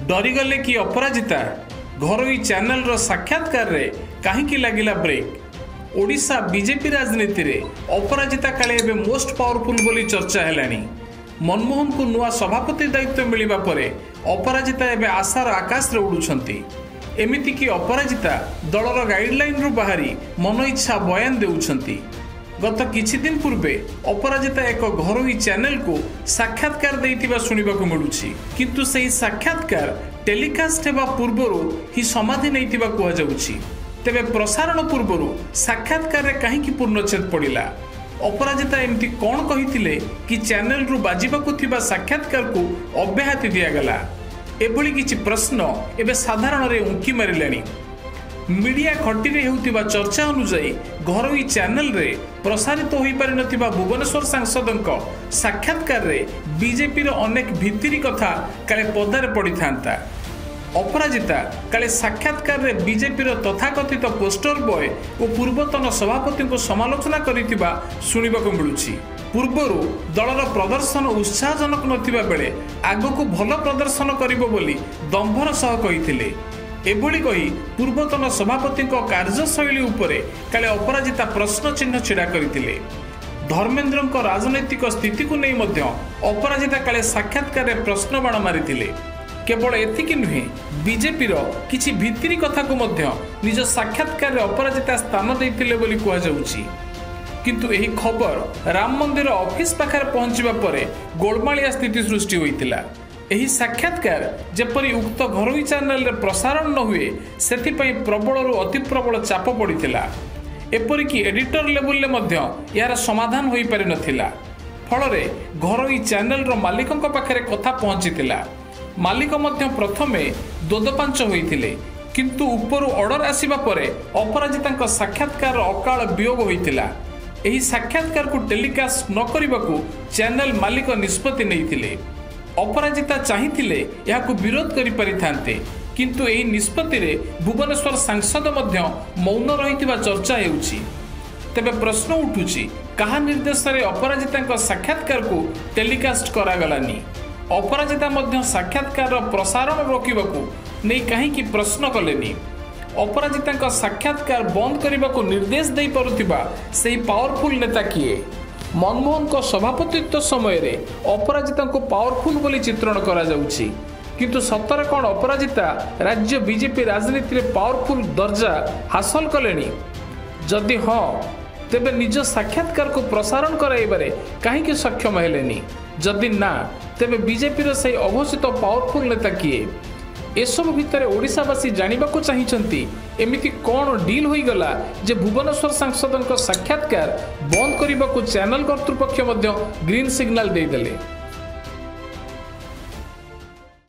डरीगले कि अपराजिता घरोई चैनल रो साक्षात्कार रे कहीं लगिला ब्रेक। ओडिशा बीजेपी राजनीति रे अपराजिता काले एबे मोस्ट पावरफुल बोली चर्चा हेलानी। मनमोहन को नुआ सभापति दायित्व मिलिबा परे अपराजिता एबे आशार आकाश रे उडुछंती। एमिति कि अपराजिता दलर गाइडलाइन रु बाहरी मन इच्छा बयान देउछंती। गत किछि दिन पूर्वे अपराजिता एक घरोई चैनल को साक्षात्कार देइतिबा सुनिबाकु मिलुछि, किंतु सेही साक्षात्कार टेलीकास्ट हेबा पूर्वरु ही समाधि नैतिबा कुहा जाउछि। तेबे प्रसारण पूर्वरु साक्षात्कार रे काहेकि पूर्णच्छेद पड़िला? अपराजिता एमती कोन कहिथिले कि चैनल रु बाजिबाकु थिबा साक्षात्कार को अब्याहति दिया गला? एभली किछि प्रश्न एबे साधारण रे उंकी मारिलानी। मीडिया खटिरे हेउतिबा चर्चा अनुसार घरोई चैनल रे प्रसारित होई पारि नथिबा भुवनेश्वर सांसदक साक्षात्कार रे बीजेपी रो अनेक भित्तिरी कथा काले पदारे पड़ी थांता। अपराजिता काले साक्षात्कार रे बीजेपी रो तथाकथित पोस्टर बॉय और पूर्वतन सभापति को समालोचना करितिबा सुनिबाकु मिलुछि। पूर्वरु दलर प्रदर्शन उत्साहजनक नथिबा बेले आगकु भल प्रदर्शन करिबो बोली दंभर सह कहिथिले। एभली कही पूर्वतन सभापति कार्यशैली उपरे काले अपराजिता प्रश्न चिन्ह छिड़ा करथिले। धर्मेंद्र राजनैतिक स्थिति को नहीं मध्य अपराजिता काले साक्षात्कार रे प्रश्न बाण मारिथिले। केवल एतिकी नुहे, बीजेपी रो किछि भित्तिरी कथा को मध्य निज साक्षात्कार रे अपराजिता स्थान दैथिले बोली कुहा जाउछि। किंतु एही खबर राम मंदिर ऑफिस पाखरे पहुंचबा परे गोलमालिया स्थिति सृष्टि होइतिला। एही साक्षात्कार जेपरी उक्त घरोई चैनल रे प्रसारण न हुए सेथिपई प्रबल रु अति प्रबल चाप पड़िथिला। एपरिकी एडिटर लेवल ले मध्य यार समाधान होई पारि नथिला। फलरे घरोई चैनल रो मालिकक पाखरे कथा पहुंचितिला। मालिक मध्य प्रथमे दोदपांच होइथिले, किंतु उपरु ऑर्डर आसीबा परे अपराजिताक साक्षात्कार अकाल वियोग होइतिला। एही साक्षात्कार को टेलीकास्ट न करिबाकू चैनल मालिक निष्पत्ति नैथिले। अपराजिता चाहिथिले याकू विरोध करि परिथान्ते, किंतु एही निष्पत्ति रे भुवनेश्वर सांसद मध्य मौन रहितिबा चर्चा हेउछि। तेबे प्रश्न उठुछि, कहा निर्देश रे अपराजिताक साक्षात्कार को टेलीकास्ट करागलानी? अपराजिता मध्य साक्षात्कार प्रसारण रोकिबाकू नै काहेकि प्रश्न कलेनी? अपराजिताक साक्षात्कार बंद करबाकू निर्देश देई परुथिबा सेही पावरफुल नेता किए? मनमोहन को सभापतित्व समय रे अपराजिता को पावरफुल बोली चित्रण करा जाउछि, किंतु सतर कोन अपराजिता राज्य बीजेपी राजनीति रे पावरफुल दर्जा हासिल कलेनी? जदि हाँ, तेबे निज साक्षात्कार को प्रसारण कराइबारे काहेकि सक्षम हेलेनी? जदि ना, तेबे बीजेपी रे सही अघोषित पावरफुल नेता किए? एसबु भितर ओडिशावासी जानिबाकू चाहिछंती एमिति कोन डील होई गला जे भुवनेश्वर सांसदक साक्षात्कार बंद करिबाकू चैनल कर्तृपक्ष मध्य ग्रीन सिग्नल देदेले।